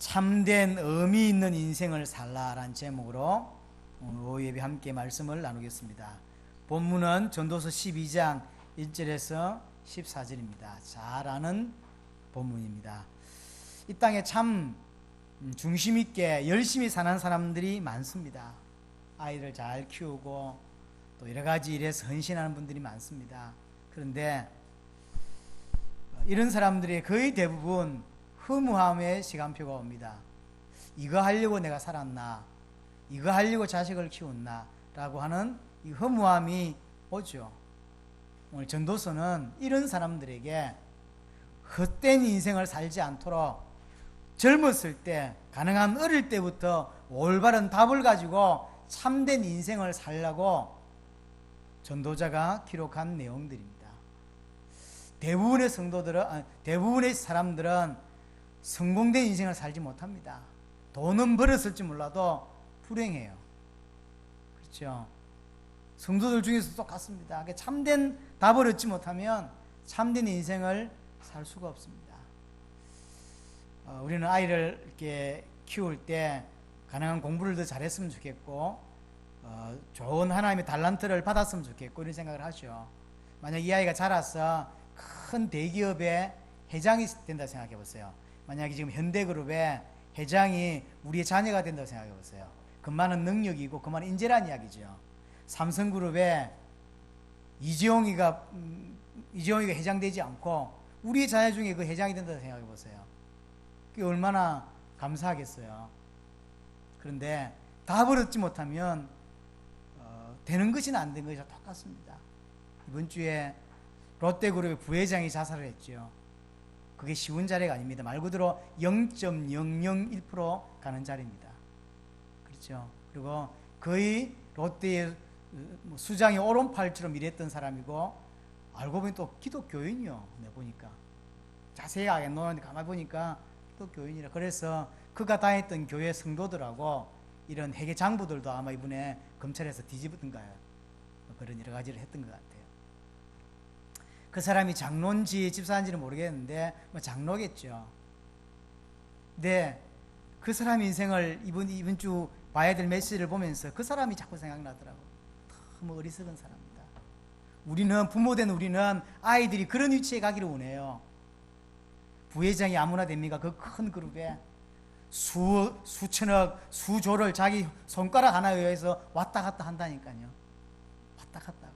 참된 의미 있는 인생을 살라라는 제목으로 오늘 오후 예배 함께 말씀을 나누겠습니다. 본문은 전도서 12장 1절에서 14절입니다. 잘 아는 본문입니다. 이 땅에 참 중심 있게 열심히 사는 사람들이 많습니다. 아이를 잘 키우고 또 여러 가지 일에서 헌신하는 분들이 많습니다. 그런데 이런 사람들이 거의 대부분 허무함의 시간표가 옵니다. 이거 하려고 내가 살았나? 이거 하려고 자식을 키웠나? 라고 하는 이 허무함이 오죠. 오늘 전도서는 이런 사람들에게 헛된 인생을 살지 않도록 젊었을 때, 가능한 어릴 때부터 올바른 답을 가지고 참된 인생을 살라고 전도자가 기록한 내용들입니다. 대부분의 사람들은 성공된 인생을 살지 못합니다. 돈은 벌었을지 몰라도 불행해요. 그렇죠? 성도들 중에서 똑같습니다. 참된 답을 얻지 못하면 참된 인생을 살 수가 없습니다. 우리는 아이를 이렇게 키울 때 가능한 공부를 더 잘했으면 좋겠고, 좋은 하나님의 달란트를 받았으면 좋겠고, 이런 생각을 하죠. 만약 이 아이가 자라서 큰 대기업의 회장이 된다 생각해 보세요. 만약에 지금 현대그룹의 회장이 우리의 자녀가 된다고 생각해 보세요. 그만한 능력이고 그만한 인재란 이야기죠. 삼성그룹의 이재용이가 회장되지 않고 우리의 자녀 중에 그 회장이 된다고 생각해 보세요. 그게 얼마나 감사하겠어요. 그런데 답을 얻지 못하면 되는 것이나 안 되는 것이 똑같습니다. 이번 주에 롯데그룹의 부회장이 자살을 했죠. 그게 쉬운 자리가 아닙니다. 말 그대로 0.001% 가는 자리입니다. 그렇죠? 그리고 거의 롯데의 수장의 오른팔처럼 일했던 사람이고, 알고 보니 또 기독교인이요. 내가 보니까 자세히 안 놓았는데 가만히 보니까 기독교인이라. 그래서 그가 다녔던 교회 성도들하고 이런 회계 장부들도 아마 이번에 검찰에서 뒤집었던가요. 그런 여러 가지를 했던 것 같아요. 그 사람이 장로인지 집사인지는 모르겠는데 장로겠죠. 근데 그 사람 인생을 이번 주 봐야 될 메시지를 보면서 그 사람이 자꾸 생각나더라고. 너무 어리석은 사람입니다. 부모된 우리는 아이들이 그런 위치에 가기를 원해요. 부회장이 아무나 됩니까? 그 큰 그룹에 수천억, 수조를 자기 손가락 하나에 의해서 왔다 갔다 한다니까요. 왔다 갔다.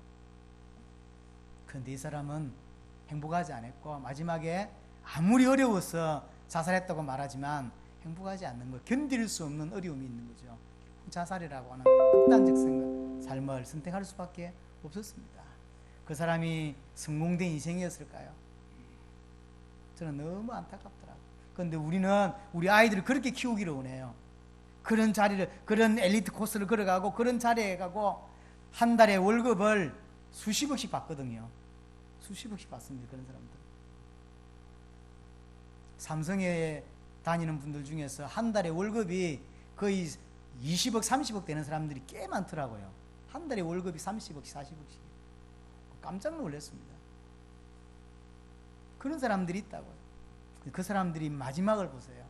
그런데 이 사람은 행복하지 않았고, 마지막에 아무리 어려워서 자살했다고 말하지만 행복하지 않는 거, 견딜 수 없는 어려움이 있는 거죠. 자살이라고 하는 극단적 삶을 선택할 수밖에 없었습니다. 그 사람이 성공된 인생이었을까요? 저는 너무 안타깝더라고요. 그런데 우리는 우리 아이들을 그렇게 키우기를 원해요. 그런 자리를, 그런 엘리트 코스를 걸어가고 그런 자리에 가고 한 달에 월급을 수십억씩 받거든요. 수십억씩 받습니다. 그런 사람들. 삼성에 다니는 분들 중에서 한 달에 월급이 거의 20억, 30억 되는 사람들이 꽤 많더라고요. 한 달에 월급이 30억씩, 40억씩. 깜짝 놀랐습니다. 그런 사람들이 있다고요. 그 사람들이 마지막을 보세요.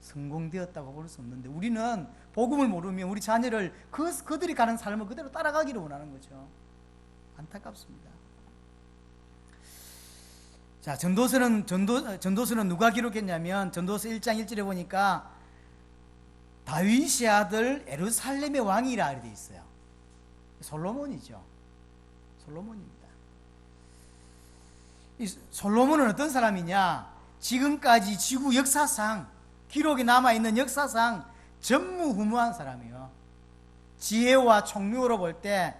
성공되었다고 볼 수 없는데, 우리는 복음을 모르면 우리 자녀를 그들이 가는 삶을 그대로 따라가기를 원하는 거죠. 안타깝습니다. 자, 전도서는 누가 기록했냐면, 전도서 1장 1절에 보니까 다윗의 아들 예루살렘의 왕이라 되어 있어요. 솔로몬이죠. 솔로몬입니다. 이 솔로몬은 어떤 사람이냐? 지금까지 지구 역사상, 기록이 남아있는 역사상 전무후무한 사람이에요. 지혜와 총명으로 볼 때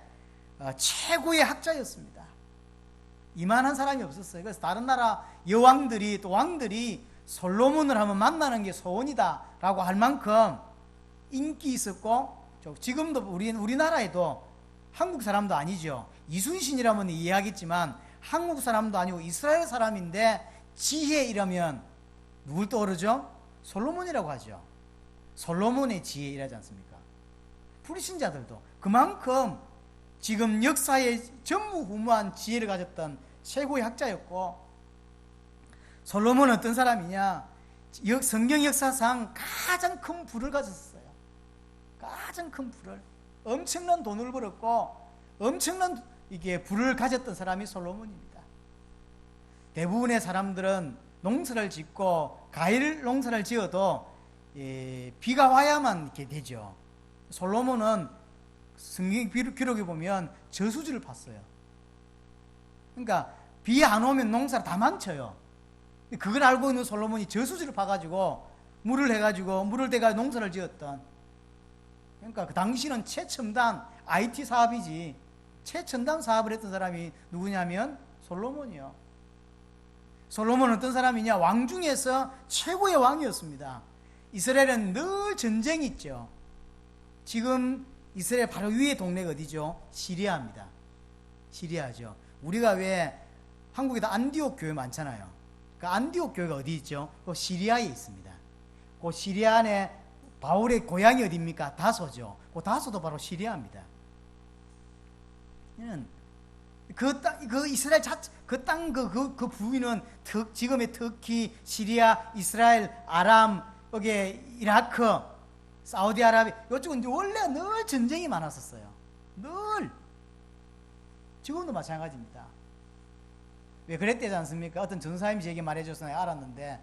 최고의 학자였습니다. 이만한 사람이 없었어요. 그래서 다른 나라 여왕들이, 또 왕들이 솔로몬을 한번 만나는 게 소원이다 라고 할 만큼 인기 있었고, 지금도 우리나라에도 한국 사람도 아니죠. 이순신이라면 이해하겠지만 한국 사람도 아니고 이스라엘 사람인데 지혜 이라면 누굴 떠오르죠? 솔로몬이라고 하죠. 솔로몬의 지혜 이라지 않습니까? 불신자들도 그만큼 지금 역사에 전무후무한 지혜를 가졌던 최고의 학자였고, 솔로몬은 어떤 사람이냐? 성경 역사상 가장 큰 부를 가졌어요. 가장 큰 부를, 엄청난 돈을 벌었고 엄청난 이게 부를 가졌던 사람이 솔로몬입니다. 대부분의 사람들은 농사를 짓고 과일 농사를 지어도 비가 와야만 이렇게 되죠. 솔로몬은 성경 기록에 보면 저수지를 팠어요. 그러니까 비 안 오면 농사를 다 망쳐요. 그걸 알고 있는 솔로몬이 저수지를 파가지고 물을 대가 농사를 지었던, 그러니까 그 당시는 최첨단 IT 사업이지, 최첨단 사업을 했던 사람이 누구냐면 솔로몬이요. 솔로몬은 어떤 사람이냐? 왕 중에서 최고의 왕이었습니다. 이스라엘은 늘 전쟁이 있죠. 지금 이스라엘 바로 위에 동네가 어디죠? 시리아입니다. 시리아죠. 우리가 왜 한국에도 안디옥 교회 많잖아요. 그 안디옥 교회가 어디 있죠? 그 시리아에 있습니다. 그 시리아 안에 바울의 고향이 어디입니까? 다소죠. 그 다소도 바로 시리아입니다. 그 이스라엘 자체, 그 부위는 지금의 터키, 시리아, 이스라엘, 아람, 여기 이라크, 사우디아라비아, 이쪽은 원래 늘 전쟁이 많았었어요. 늘. 지금도 마찬가지입니다. 왜 그랬대지 않습니까? 어떤 전사님이 제게 말해줘서 내가 알았는데,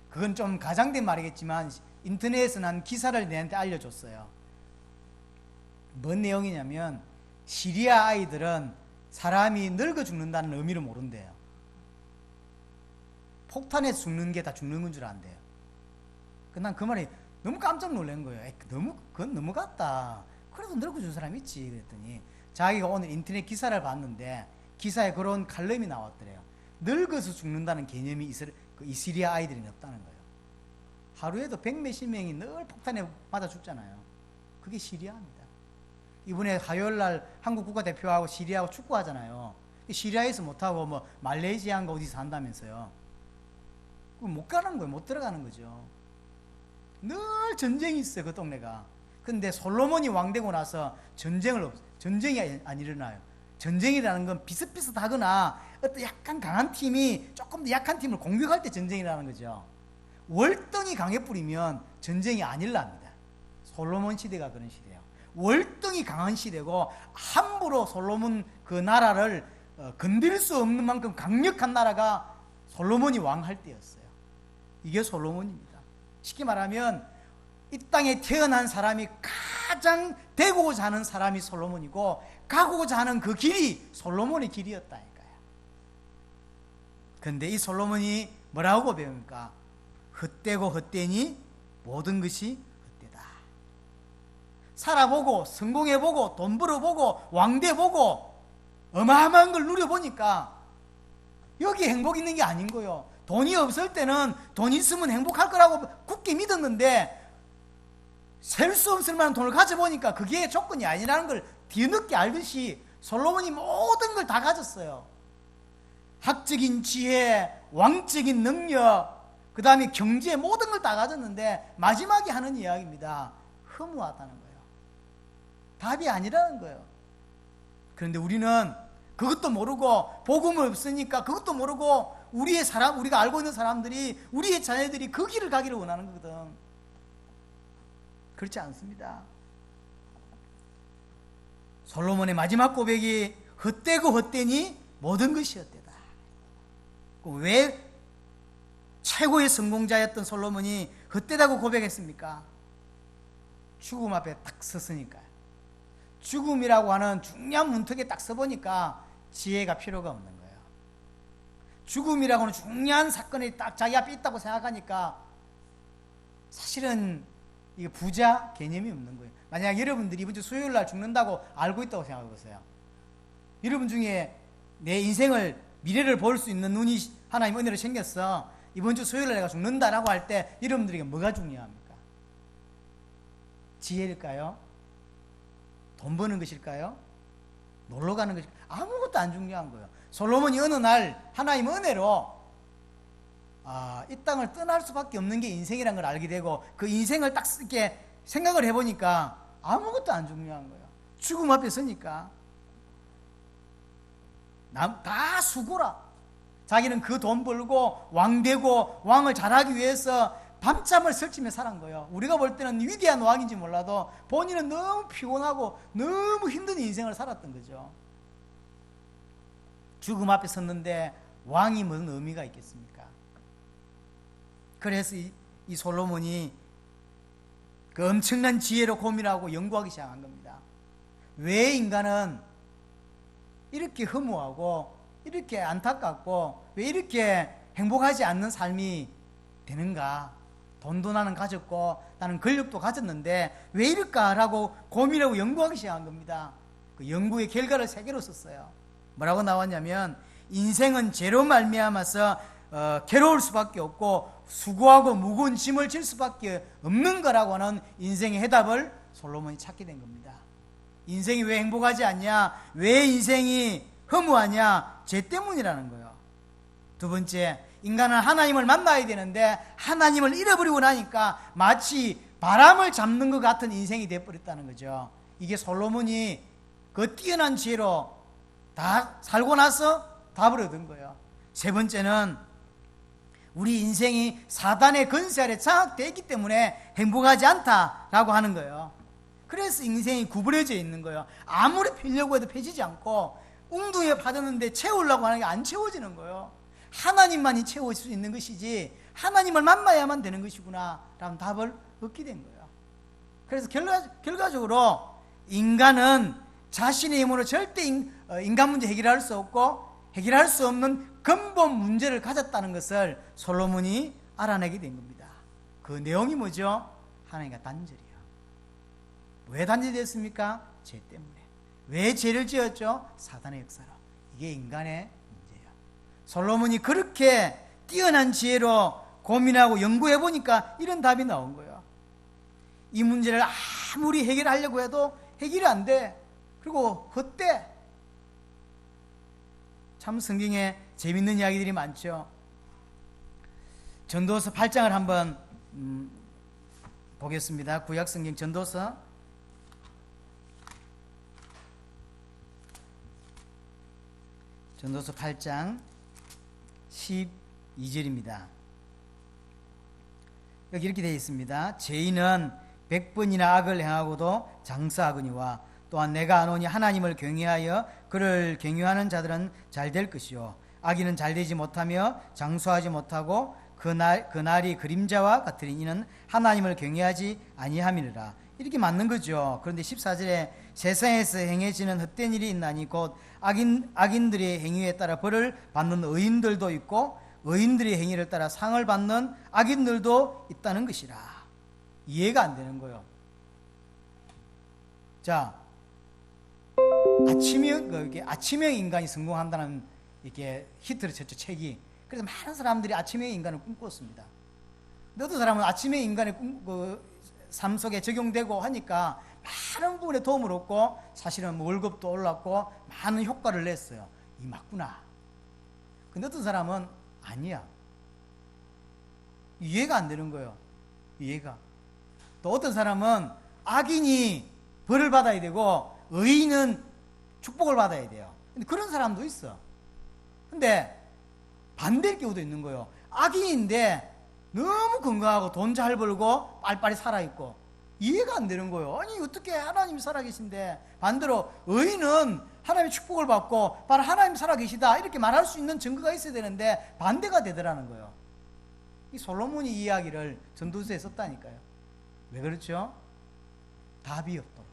그건 좀 가장된 말이겠지만 인터넷에서 난 기사를 내한테 알려줬어요. 뭔 내용이냐면 시리아 아이들은 사람이 늙어 죽는다는 의미를 모른대요. 폭탄에서 죽는 게 다 죽는 건 줄 안대요. 난 그 말이 너무 깜짝 놀란 거예요. 그건 너무 같다. 그래도 늙어 죽는 사람이 있지. 그랬더니 자기가 오늘 인터넷 기사를 봤는데 기사에 그런 칼럼이 나왔더래요. 늙어서 죽는다는 개념이 이 시리아 아이들이 없다는 거예요. 하루에도 100몇십 명이 늘 폭탄에 맞아 죽잖아요. 그게 시리아입니다. 이번에 화요일날 한국 국가대표하고 시리아하고 축구하잖아요. 시리아에서 못하고 뭐 말레이시아인가 어디서 한다면서요. 못 가는 거예요. 못 들어가는 거죠. 늘 전쟁이 있어요. 그 동네가. 근데 솔로몬이 왕되고 나서 전쟁이 안 일어나요. 전쟁이라는 건 비슷비슷하거나 어떤 약간 강한 팀이 조금 더 약한 팀을 공격할 때 전쟁이라는 거죠. 월등히 강해 뿌리면 전쟁이 안 일어납니다. 솔로몬 시대가 그런 시대예요. 월등히 강한 시대고 함부로 솔로몬 그 나라를 건드릴 수 없는 만큼 강력한 나라가 솔로몬이 왕할 때였어요. 이게 솔로몬입니다. 쉽게 말하면 이 땅에 태어난 사람이 가장 되고자 하는 사람이 솔로몬이고 가고자 하는 그 길이 솔로몬의 길이었다니까요. 그런데 이 솔로몬이 뭐라고 배웁니까? 헛되고 헛되니 모든 것이 헛되다. 살아보고 성공해보고 돈 벌어보고 왕돼보고 어마어마한 걸 누려보니까 여기 행복 있는 게 아닌 거예요. 돈이 없을 때는 돈 있으면 행복할 거라고 굳게 믿었는데 셀 수 없을 만한 돈을 가져보니까 그게 조건이 아니라는 걸 뒤늦게 알듯이 솔로몬이 모든 걸 다 가졌어요. 학적인 지혜, 왕적인 능력, 그 다음에 경제 모든 걸 다 가졌는데 마지막에 하는 이야기입니다. 허무하다는 거예요. 답이 아니라는 거예요. 그런데 우리는 그것도 모르고 복음이 없으니까 그것도 모르고 우리가 알고 있는 사람들이 우리의 자녀들이 그 길을 가기를 원하는 거거든. 그렇지 않습니다. 솔로몬의 마지막 고백이 헛되고 헛되니 모든 것이 헛되다. 왜 최고의 성공자였던 솔로몬이 헛되다고 고백했습니까? 죽음 앞에 딱 섰으니까요. 죽음이라고 하는 중요한 문턱에 딱 서보니까 지혜가 필요가 없는 거예요. 죽음이라고 하는 중요한 사건이 딱 자기 앞에 있다고 생각하니까 사실은 이게 부자 개념이 없는 거예요. 만약 여러분들이 이번 주 수요일 날 죽는다고 알고 있다고 생각해 보세요. 여러분 중에 내 인생을 미래를 볼 수 있는 눈이 하나님 은혜로 생겼어. 이번 주 수요일 날 내가 죽는다라고 할 때 여러분들에게 뭐가 중요합니까? 지혜일까요? 돈 버는 것일까요? 놀러 가는 것일까요? 아무것도 안 중요한 거예요. 솔로몬이 어느 날 하나님 은혜로 이 땅을 떠날 수밖에 없는 게 인생이라는 걸 알게 되고 그 인생을 딱 이렇게 생각을 해보니까 아무것도 안 중요한 거예요. 죽음 앞에 서니까 다 수고라. 자기는 그 돈 벌고 왕 되고 왕을 잘하기 위해서 밤잠을 설치며 살은 거예요. 우리가 볼 때는 위대한 왕인지 몰라도 본인은 너무 피곤하고 너무 힘든 인생을 살았던 거죠. 죽음 앞에 섰는데 왕이 무슨 의미가 있겠습니까? 그래서 이 솔로몬이 그 엄청난 지혜로 고민하고 연구하기 시작한 겁니다. 왜 인간은 이렇게 허무하고 이렇게 안타깝고 왜 이렇게 행복하지 않는 삶이 되는가? 돈도 나는 가졌고 나는 권력도 가졌는데 왜 이럴까라고 고민하고 연구하기 시작한 겁니다. 그 연구의 결과를 3개로 썼어요. 뭐라고 나왔냐면 인생은 죄로 말미암아서 괴로울 수밖에 없고 수고하고 무거운 짐을 질 수밖에 없는 거라고 하는 인생의 해답을 솔로몬이 찾게 된 겁니다. 인생이 왜 행복하지 않냐? 왜 인생이 허무하냐? 죄 때문이라는 거예요. 두 번째, 인간은 하나님을 만나야 되는데 하나님을 잃어버리고 나니까 마치 바람을 잡는 것 같은 인생이 되어버렸다는 거죠. 이게 솔로몬이 그 뛰어난 지혜로 다 살고 나서 답을 얻은 거예요. 세 번째는 우리 인생이 사단의 권세 아래 장악되어 있기 때문에 행복하지 않다라고 하는 거예요. 그래서 인생이 구부러져 있는 거예요. 아무리 피려고 해도 펴지지 않고 웅둥이에 받았는데 채우려고 하는 게 안 채워지는 거예요. 하나님만이 채울 수 있는 것이지 하나님을 만나야만 되는 것이구나 라는 답을 얻게 된 거예요. 그래서 결과적으로 인간은 자신의 힘으로 절대 인간 문제 해결할 수 없고 해결할 수 없는 근본 문제를 가졌다는 것을 솔로몬이 알아내게 된 겁니다. 그 내용이 뭐죠? 하나님과 단절이에요. 왜 단절됐습니까? 죄 때문에. 왜 죄를 지었죠? 사단의 역사로. 이게 인간의 문제예요. 솔로몬이 그렇게 뛰어난 지혜로 고민하고 연구해 보니까 이런 답이 나온 거예요. 이 문제를 아무리 해결하려고 해도 해결이 안 돼. 그리고 헛돼. 참 성경에 재밌는 이야기들이 많죠. 전도서 8장을 한번 보겠습니다. 구약 성경 전도서 8장 12절입니다. 여기 이렇게 되어 있습니다. 죄인은 100번이나 악을 행하고도 장사하거니와 또한 내가 아노니 하나님을 경외하여 그를 경외하는 자들은 잘 될 것이요 악인은 잘 되지 못하며 장수하지 못하고 그날이 그림자와 같으니 이는 하나님을 경외하지 아니함이니라. 이렇게 맞는 거죠. 그런데 14절에 세상에서 행해지는 헛된 일이 있나니 곧 악인들의 행위에 따라 벌을 받는 의인들도 있고 의인들의 행위를 따라 상을 받는 악인들도 있다는 것이라. 이해가 안 되는 거예요. 자, 아침형 인간이 성공한다는 이렇게 히트를 쳤죠, 책이. 그래서 많은 사람들이 아침형 인간을 꿈꿨습니다. 근데 어떤 사람은 아침형 인간의 삶 속에 적용되고 하니까 많은 부분에 도움을 얻고 사실은 월급도 올랐고 많은 효과를 냈어요. 이 맞구나. 근데 어떤 사람은 아니야. 이해가 안 되는 거예요. 이해가. 또 어떤 사람은 악인이 벌을 받아야 되고 의인은 축복을 받아야 돼요. 근데 그런 사람도 있어. 근데 반대일 경우도 있는 거예요. 악인인데 너무 건강하고 돈 잘 벌고 빨리빨리 살아있고 이해가 안 되는 거예요. 아니 어떻게 하나님이 살아계신데 반대로 의인은 하나님의 축복을 받고 바로 하나님이 살아계시다 이렇게 말할 수 있는 증거가 있어야 되는데 반대가 되더라는 거예요. 이 솔로몬이 이 이야기를 전도서에 썼다니까요. 왜 그렇죠? 답이 없도록,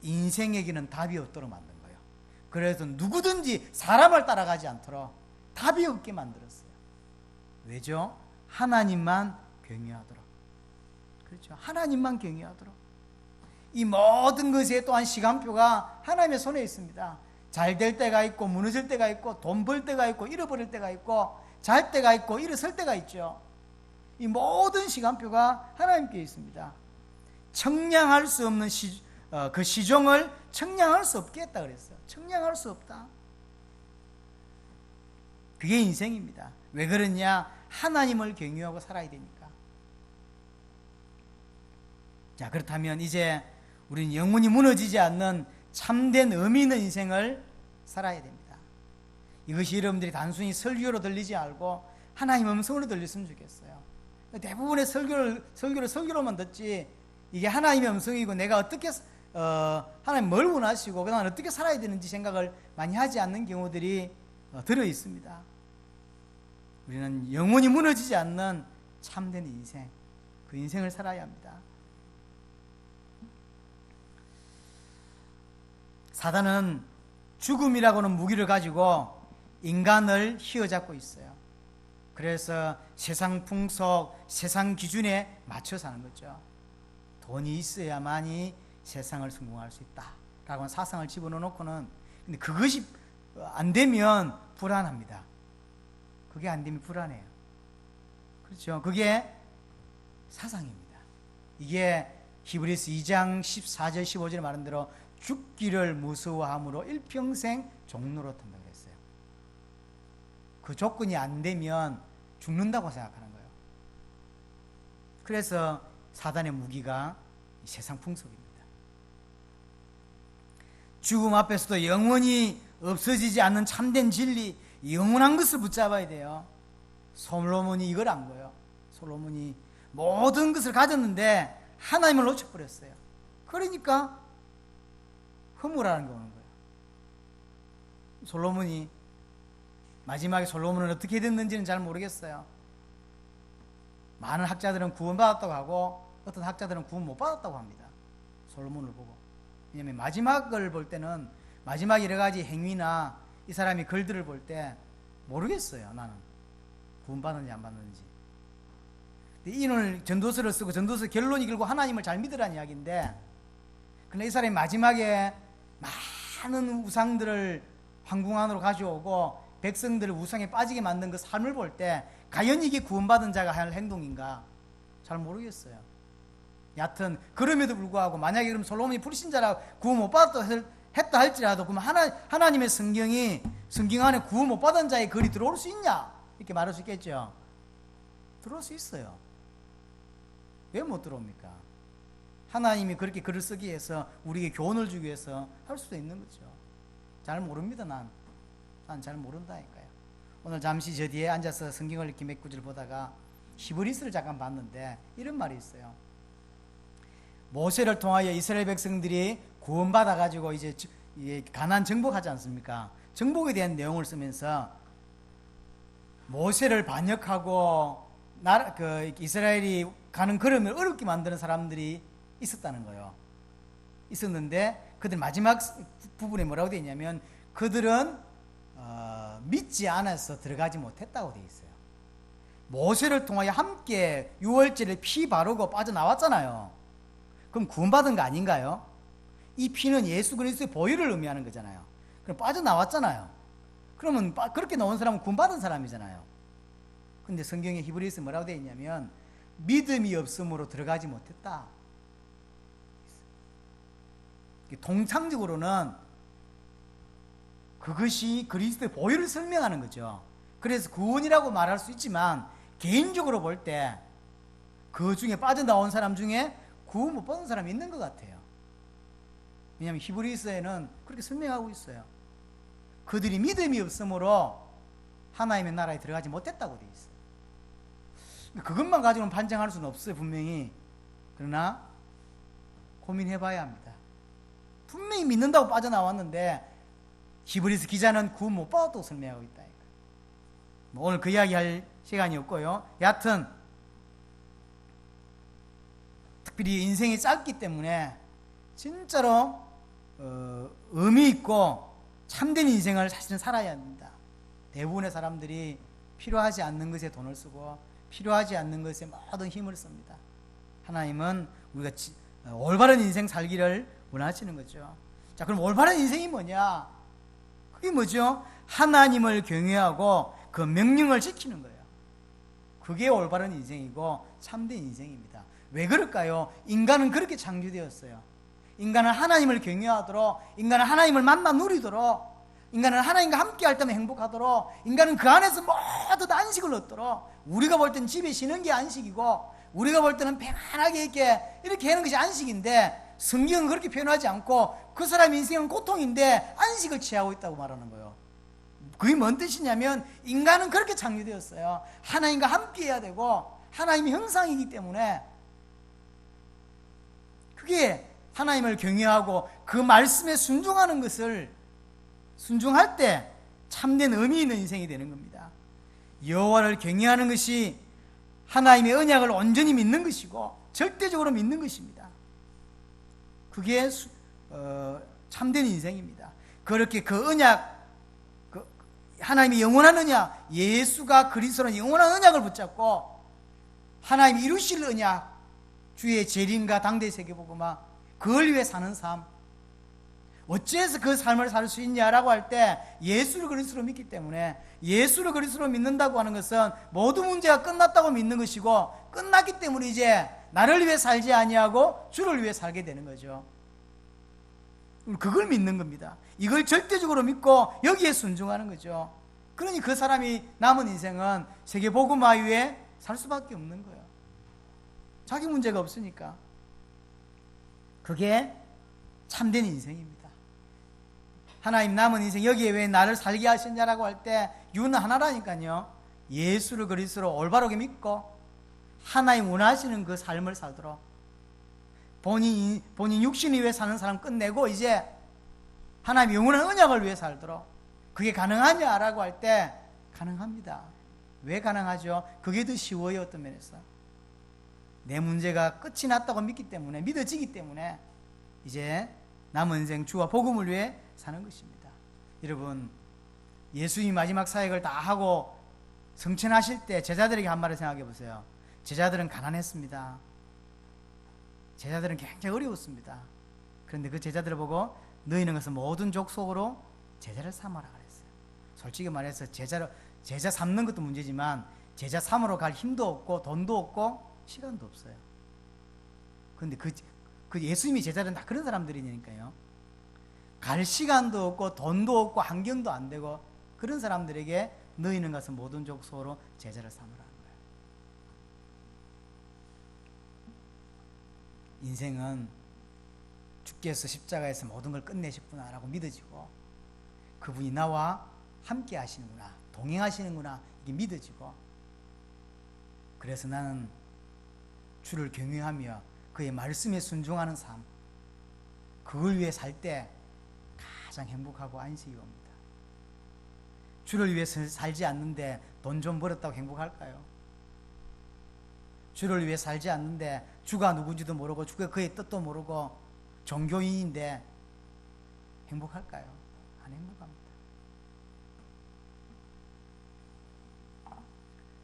인생에게는 답이 없도록 만든 거예요. 그래서 누구든지 사람을 따라가지 않도록 답이 없게 만들었어요. 왜죠? 하나님만 경외하도록. 그렇죠? 하나님만 경외하도록. 이 모든 것에 또한 시간표가 하나님의 손에 있습니다. 잘 될 때가 있고 무너질 때가 있고 돈 벌 때가 있고 잃어버릴 때가 있고 잘 때가 있고 일어설 때가 있죠. 이 모든 시간표가 하나님께 있습니다. 청량할 수 없는 그 시종을 청량할 수 없게 했다 그랬어요. 청량할 수 없다. 그게 인생입니다. 왜 그러냐? 하나님을 경외하고 살아야 되니까. 자, 그렇다면 이제 우리는 영원히 무너지지 않는 참된 의미 있는 인생을 살아야 됩니다. 이것이 여러분들이 단순히 설교로 들리지 않고 하나님 음성으로 들렸으면 좋겠어요. 대부분의 설교로만 듣지, 이게 하나님의 음성이고 내가 어떻게 하나님 뭘 원하시고 그다음 어떻게 살아야 되는지 생각을 많이 하지 않는 경우들이 들어 있습니다. 우리는 영원히 무너지지 않는 참된 인생, 그 인생을 살아야 합니다. 사단은 죽음이라고는 무기를 가지고 인간을 휘어잡고 있어요. 그래서 세상 풍속, 세상 기준에 맞춰 사는 거죠. 돈이 있어야만이 세상을 성공할 수 있다라고 사상을 집어넣고는, 근데 그것이 안 되면 불안합니다. 그게 안 되면 불안해요. 그렇죠? 그게 사상입니다. 이게 히브리서 2장 14절 15절에 말한 대로 죽기를 무서워함으로 일평생 종노릇 한다고 했어요. 그 조건이 안 되면 죽는다고 생각하는 거예요. 그래서 사단의 무기가 세상 풍속입니다. 죽음 앞에서도 영원히 없어지지 않는 참된 진리, 영원한 것을 붙잡아야 돼요. 솔로몬이 이걸 안 거예요. 솔로몬이 모든 것을 가졌는데 하나님을 놓쳐버렸어요. 그러니까 허무라는 게 오는 거예요. 솔로몬이 마지막에 솔로몬은 어떻게 됐는지는 잘 모르겠어요. 많은 학자들은 구원받았다고 하고 어떤 학자들은 구원 못 받았다고 합니다. 솔로몬을 보고. 왜냐하면 마지막을 볼 때는, 마지막 여러 가지 행위나 이 사람이 글들을 볼 때 모르겠어요. 나는 구원받았는지 안 받았는지. 이는 전도서를 쓰고 전도서 결론이 결국 하나님을 잘 믿으라는 이야기인데, 그런데 이 사람이 마지막에 많은 우상들을 황궁 안으로 가져오고 백성들을 우상에 빠지게 만든 그 삶을 볼 때 과연 이게 구원받은 자가 할 행동인가 잘 모르겠어요. 여하튼 그럼에도 불구하고 만약에 그럼 솔로몬이 불신자라 구원 못 받았다 했다 할지라도, 그러면 하나님의 성경 안에 구원 못 받은 자의 글이 들어올 수 있냐 이렇게 말할 수 있겠죠. 들어올 수 있어요. 왜 못 들어옵니까? 하나님이 그렇게 글을 쓰기 위해서 우리에게 교훈을 주기 위해서 할 수도 있는 거죠. 잘 모릅니다. 난 잘 모른다니까요. 오늘 잠시 저 뒤에 앉아서 성경을 이렇게 몇 구절 보다가 히브리서를 잠깐 봤는데 이런 말이 있어요. 모세를 통하여 이스라엘 백성들이 구원받아가지고 이제 가나안 정복하지 않습니까? 정복에 대한 내용을 쓰면서 모세를 반역하고 이스라엘이 가는 걸음을 어렵게 만드는 사람들이 있었다는 거예요. 있었는데 그들 마지막 부분에 뭐라고 되어 있냐면 그들은 믿지 않아서 들어가지 못했다고 되어 있어요. 모세를 통하여 함께 유월절에 피 바르고 빠져나왔잖아요. 그럼 구원받은 거 아닌가요? 이 피는 예수 그리스도의 보혈을 의미하는 거잖아요. 그럼 빠져나왔잖아요. 그러면 그렇게 나온 사람은 구원받은 사람이잖아요. 근데 성경에 히브리서 뭐라고 되어 있냐면 믿음이 없음으로 들어가지 못했다. 통상적으로는 그것이 그리스도의 보혈을 설명하는 거죠. 그래서 구원이라고 말할 수 있지만 개인적으로 볼 때 그 중에 빠져나온 사람 중에 구원 못 받은 사람이 있는 것 같아요. 왜냐하면 히브리서에는 그렇게 설명하고 있어요. 그들이 믿음이 없으므로 하나님의 나라에 들어가지 못했다고 되어 있어요. 그것만 가지고는 판정할 수는 없어요. 분명히. 그러나 고민해봐야 합니다. 분명히 믿는다고 빠져나왔는데 히브리서 기자는 구원 못 받았다고 설명하고 있다. 오늘 그 이야기 할 시간이 없고요. 여하튼 특별히 인생이 짧기 때문에 진짜로 의미 있고 참된 인생을 사실은 살아야 합니다. 대부분의 사람들이 필요하지 않는 것에 돈을 쓰고 필요하지 않는 것에 모든 힘을 씁니다. 하나님은 우리가 올바른 인생 살기를 원하시는 거죠. 자, 그럼 올바른 인생이 뭐냐? 그게 뭐죠? 하나님을 경외하고 그 명령을 지키는 거예요. 그게 올바른 인생이고 참된 인생입니다. 왜 그럴까요? 인간은 그렇게 창조되었어요. 인간은 하나님을 경외하도록, 인간은 하나님을 만나 누리도록, 인간은 하나님과 함께 할 때만 행복하도록, 인간은 그 안에서 모두 안식을 얻도록. 우리가 볼 때는 집에 쉬는 게 안식이고 우리가 볼 때는 편안하게 이렇게 하는 것이 안식인데, 성경은 그렇게 표현하지 않고 그 사람의 인생은 고통인데 안식을 취하고 있다고 말하는 거예요. 그게 뭔 뜻이냐면 인간은 그렇게 창조되었어요. 하나님과 함께 해야 되고 하나님의 형상이기 때문에 그게 하나님을 경외하고 그 말씀에 순종하는 것을 순종할 때 참된 의미 있는 인생이 되는 겁니다. 여호와를 경외하는 것이 하나님의 언약을 온전히 믿는 것이고 절대적으로 믿는 것입니다. 그게 참된 인생입니다. 그렇게 그 언약, 하나님의 영원한 언약, 예수가 그리스도는 영원한 언약을 붙잡고 하나님이 이루실 언약, 주의 재림과 당대 세계복음화, 그걸 위해 사는 삶. 어째서 그 삶을 살 수 있냐라고 할 때 예수를 그리스도로 믿기 때문에, 예수를 그리스도로 믿는다고 하는 것은 모든 문제가 끝났다고 믿는 것이고, 끝났기 때문에 이제 나를 위해 살지 아니하고 주를 위해 살게 되는 거죠. 그걸 믿는 겁니다. 이걸 절대적으로 믿고 여기에 순종하는 거죠. 그러니 그 사람이 남은 인생은 세계복음화 위에 살 수밖에 없는 거예요. 자기 문제가 없으니까. 그게 참된 인생입니다. 하나님 남은 인생 여기에 왜 나를 살게 하셨냐라고 할 때 이유는 하나라니까요. 예수를 그리스도로 올바르게 믿고 하나님 원하시는 그 삶을 살도록, 본인 육신을 위해 사는 사람 끝내고 이제 하나님 영원한 언약을 위해 살도록. 그게 가능하냐라고 할 때 가능합니다. 왜 가능하죠? 그게 더 쉬워요. 어떤 면에서 내 문제가 끝이 났다고 믿기 때문에, 믿어지기 때문에 이제 남은 인생 주와 복음을 위해 사는 것입니다. 여러분, 예수님이 마지막 사역을 다 하고 성천하실 때 제자들에게 한 말을 생각해 보세요. 제자들은 가난했습니다. 제자들은 굉장히 어려웠습니다. 그런데 그 제자들을 보고 너희는 것은 모든 족속으로 제자를 삼아라 그랬어요. 솔직히 말해서 제자 삼는 것도 문제지만 제자 삼으러 갈 힘도 없고 돈도 없고 시간도 없어요. 그런데 그 예수님이 제자들은 다 그런 사람들이니까요. 갈 시간도 없고 돈도 없고 환경도 안 되고 그런 사람들에게 너희는 가서 모든 족속으로 제자를 삼으라는 거예요. 인생은 주께서 십자가에서 모든 걸 끝내셨구나라고 믿어지고, 그분이 나와 함께 하시는구나, 동행하시는구나, 이게 믿어지고, 그래서 나는 주를 경외하며 그의 말씀에 순종하는 삶, 그걸 위해 살 때 가장 행복하고 안식이 옵니다. 주를 위해서 살지 않는데 돈 좀 벌었다고 행복할까요? 주를 위해 살지 않는데 주가 누군지도 모르고 주가 그의 뜻도 모르고 종교인인데 행복할까요? 안 행복합니다.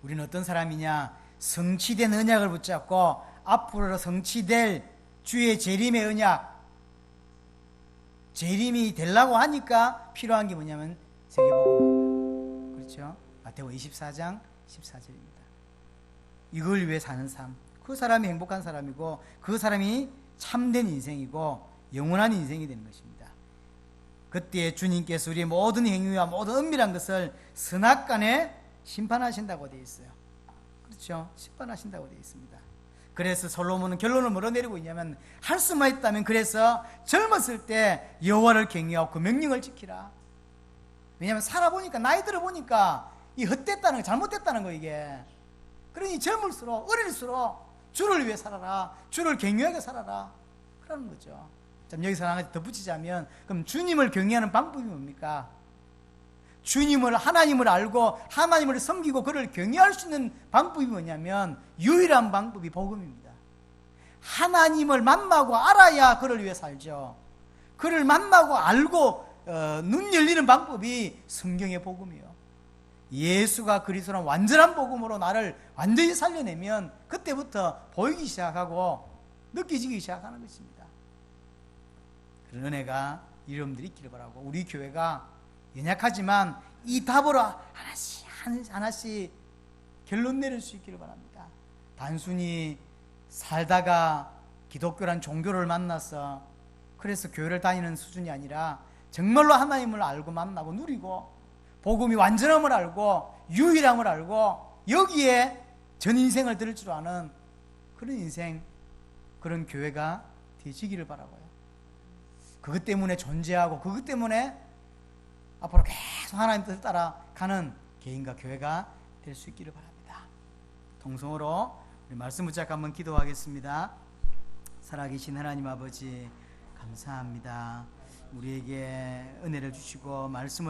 우리는 어떤 사람이냐? 성취된 언약을 붙잡고 앞으로 성취될 주의 재림의 언약, 재림이 되려고 하니까 필요한 게 뭐냐면 세계복음, 그렇죠? 마태복음 24장 14절입니다. 이걸 위해 사는 삶, 그 사람이 행복한 사람이고 그 사람이 참된 인생이고 영원한 인생이 되는 것입니다. 그때 주님께서 우리의 모든 행위와 모든 은밀한 것을 선악간에 심판하신다고 되어 있어요. 그렇죠? 심판하신다고 되어 있습니다. 그래서 솔로몬은 결론을 뭐로 내리고 있냐면, 할 수만 있다면 그래서 젊었을 때 여호와를 경외하고 그 명령을 지키라. 왜냐하면 살아보니까, 나이 들어보니까 이 헛됐다는 거, 잘못됐다는 거 이게. 그러니 젊을수록, 어릴수록 주를 위해 살아라, 주를 경외하게 살아라, 그러는 거죠. 자, 여기서 하나 더 붙이자면, 그럼 주님을 경외하는 방법이 뭡니까? 주님을, 하나님을 알고 하나님을 섬기고 그를 경외할 수 있는 방법이 뭐냐면 유일한 방법이 복음입니다. 하나님을 만나고 알아야 그를 위해 살죠. 그를 만나고 알고 눈 열리는 방법이 성경의 복음이에요. 예수가 그리스도는 완전한 복음으로 나를 완전히 살려내면 그때부터 보이기 시작하고 느껴지기 시작하는 것입니다. 그런 은혜가 여러분들이 있기를 바라고, 우리 교회가 연약하지만 이 답으로 하나씩 결론 내릴 수 있기를 바랍니다. 단순히 살다가 기독교란 종교를 만나서 그래서 교회를 다니는 수준이 아니라 정말로 하나님을 알고 만나고 누리고 복음이 완전함을 알고 유일함을 알고 여기에 전 인생을 드릴 줄 아는 그런 인생, 그런 교회가 되시기를 바라고요. 그것 때문에 존재하고 그것 때문에 앞으로 계속 하나님 뜻을 따라 가는 개인과 교회가 될 수 있기를 바랍니다. 통성으로 우리 말씀 붙잡고 한번 기도하겠습니다. 살아계신 하나님 아버지 감사합니다. 우리에게 은혜를 주시고 말씀을